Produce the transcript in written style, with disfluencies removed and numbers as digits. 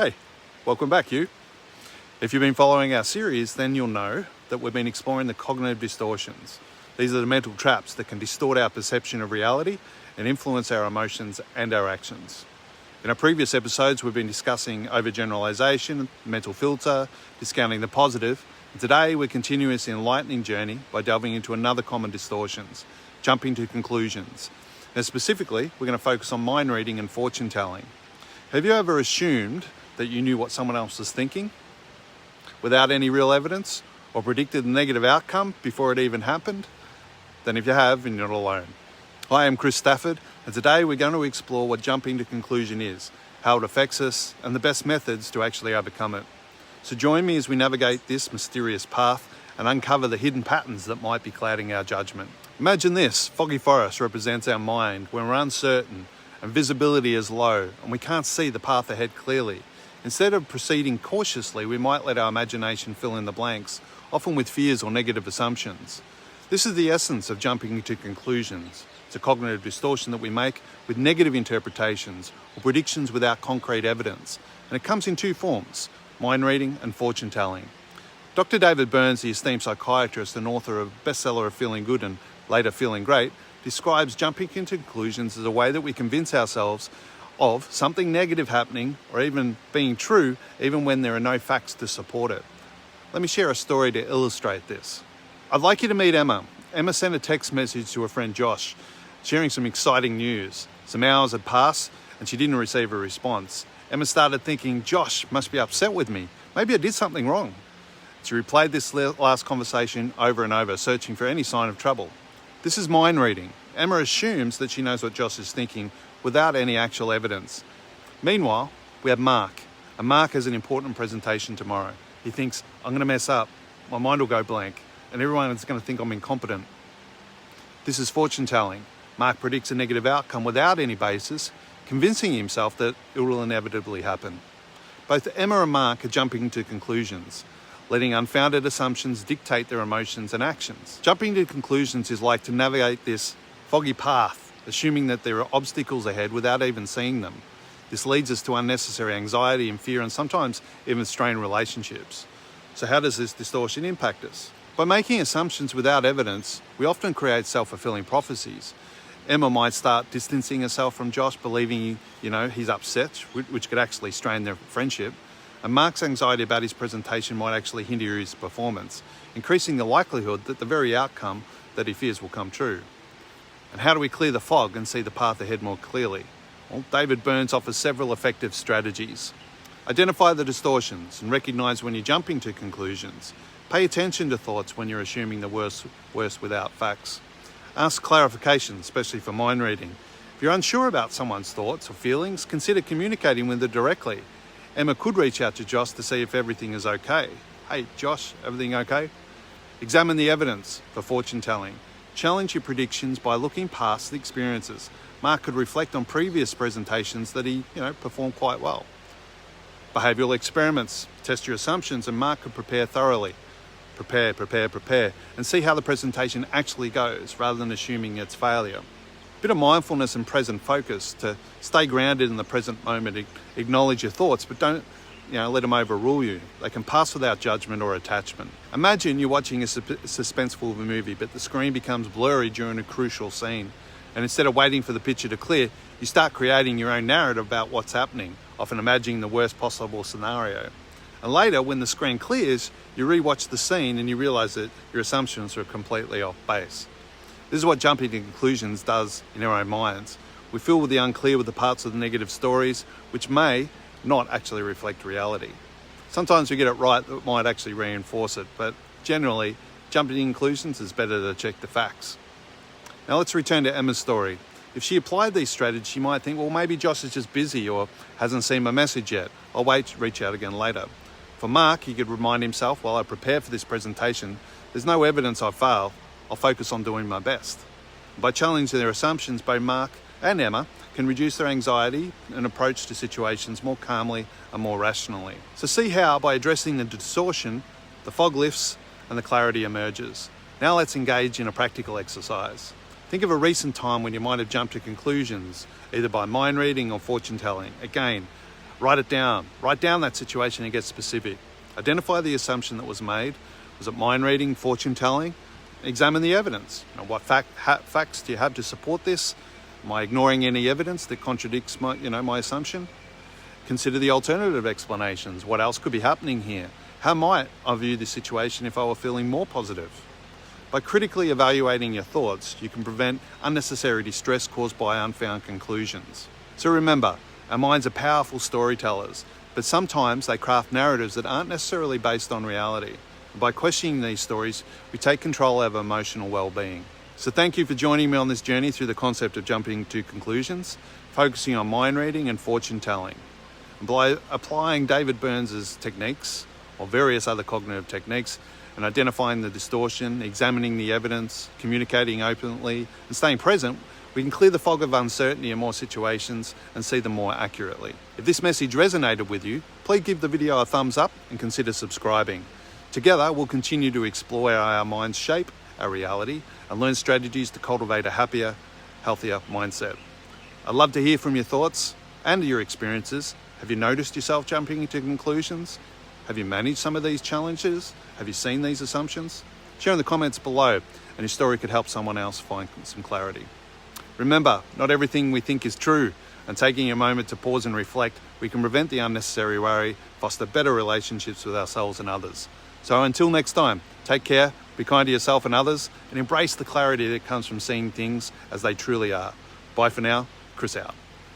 Hey, welcome back, you. If you've been following our series, then you'll know that we've been exploring the cognitive distortions. These are the mental traps that can distort our perception of reality and influence our emotions and our actions. In our previous episodes, we've been discussing overgeneralization, mental filter, discounting the positive, and today we're continuing this enlightening journey by delving into another common distortions, jumping to conclusions. Now specifically, we're going to focus on mind reading and fortune telling. Have you ever assumed that you knew what someone else was thinking without any real evidence, or predicted a negative outcome before it even happened? Then if you have, you're not alone. Hi, I'm Chris Stafford, and today we're going to explore what jumping to conclusion is, how it affects us, and the best methods to actually overcome it. So join me as we navigate this mysterious path and uncover the hidden patterns that might be clouding our judgment. Imagine this: foggy forest represents our mind when we're uncertain and visibility is low and we can't see the path ahead clearly. Instead of proceeding cautiously, we might let our imagination fill in the blanks, often with fears or negative assumptions. This is the essence of jumping to conclusions. It's a cognitive distortion that we make with negative interpretations or predictions without concrete evidence. And it comes in two forms: mind reading and fortune telling. Dr. David Burns, the esteemed psychiatrist and author of bestseller of Feeling Good and later Feeling Great, describes jumping into conclusions as a way that we convince ourselves of something negative happening or even being true, even when there are no facts to support it. Let me share a story to illustrate this. I'd like you to meet Emma. Emma sent a text message to her friend Josh, sharing some exciting news. Some hours had passed and she didn't receive a response. Emma started thinking, Josh must be upset with me. Maybe I did something wrong. She replayed this last conversation over and over, searching for any sign of trouble. This is mind reading. Emma assumes that she knows what Josh is thinking without any actual evidence. Meanwhile, we have Mark. And Mark has an important presentation tomorrow. He thinks, I'm going to mess up. My mind will go blank and everyone is going to think I'm incompetent. This is fortune telling. Mark predicts a negative outcome without any basis, convincing himself that it will inevitably happen. Both Emma and Mark are jumping to conclusions, letting unfounded assumptions dictate their emotions and actions. Jumping to conclusions is like to navigate this foggy path, assuming that there are obstacles ahead without even seeing them. This leads us to unnecessary anxiety and fear, and sometimes even strained relationships. So how does this distortion impact us? By making assumptions without evidence, we often create self-fulfilling prophecies. Emma might start distancing herself from Josh, believing, he's upset, which could actually strain their friendship. And Mark's anxiety about his presentation might actually hinder his performance, increasing the likelihood that the very outcome that he fears will come true. And how do we clear the fog and see the path ahead more clearly? Well, David Burns offers several effective strategies. Identify the distortions and recognize when you're jumping to conclusions. Pay attention to thoughts when you're assuming the worst without facts. Ask clarification, especially for mind reading. If you're unsure about someone's thoughts or feelings, consider communicating with them directly. Emma could reach out to Josh to see if everything is okay. Hey, Josh, everything okay? Examine the evidence for fortune telling. Challenge your predictions by looking past the experiences. Mark could reflect on previous presentations that he, performed quite well. Behavioural experiments. Test your assumptions, and Mark could prepare thoroughly. Prepare, and see how the presentation actually goes, rather than assuming it's failure. Bit of mindfulness and present focus to stay grounded in the present moment. Acknowledge your thoughts, but don't let them overrule you. They can pass without judgment or attachment. Imagine you're watching a suspenseful movie, but the screen becomes blurry during a crucial scene. And instead of waiting for the picture to clear, you start creating your own narrative about what's happening, often imagining the worst possible scenario. And later, when the screen clears, you rewatch the scene and you realize that your assumptions are completely off base. This is what jumping to conclusions does in our own minds. We fill with the unclear with the parts of the negative stories, which may not actually reflect reality. Sometimes we get it right that might actually reinforce it, but generally, jumping to conclusions is better to check the facts. Now let's return to Emma's story. If she applied these strategies, she might think, well, maybe Josh is just busy or hasn't seen my message yet. I'll wait to reach out again later. For Mark, he could remind himself, while I prepare for this presentation, there's no evidence I failed. I'll focus on doing my best. By challenging their assumptions, both Mark and Emma can reduce their anxiety and approach to situations more calmly and more rationally. So see how, by addressing the distortion, the fog lifts and the clarity emerges. Now let's engage in a practical exercise. Think of a recent time when you might have jumped to conclusions, either by mind reading or fortune telling. Again, Write it down. Write down that situation and get specific. Identify the assumption that was made. Was it mind reading, fortune telling? Examine the evidence. What facts do you have to support this? Am I ignoring any evidence that contradicts my assumption? Consider the alternative explanations. What else could be happening here? How might I view this situation if I were feeling more positive? By critically evaluating your thoughts, you can prevent unnecessary distress caused by unfound conclusions. So remember, our minds are powerful storytellers, but sometimes they craft narratives that aren't necessarily based on reality. And by questioning these stories, we take control over emotional well-being. So thank you for joining me on this journey through the concept of jumping to conclusions, focusing on mind reading and fortune telling. And by applying David Burns's techniques, or various other cognitive techniques, and identifying the distortion, examining the evidence, communicating openly, and staying present, we can clear the fog of uncertainty in more situations and see them more accurately. If this message resonated with you, please give the video a thumbs up and consider subscribing. Together, we'll continue to explore how our minds shape our reality and learn strategies to cultivate a happier, healthier mindset. I'd love to hear from your thoughts and your experiences. Have you noticed yourself jumping to conclusions? Have you managed some of these challenges? Have you seen these assumptions? Share in the comments below, and your story could help someone else find some clarity. Remember, not everything we think is true, and taking a moment to pause and reflect, we can prevent the unnecessary worry, foster better relationships with ourselves and others. So until next time, take care, be kind to yourself and others, and embrace the clarity that comes from seeing things as they truly are. Bye for now, Chris out.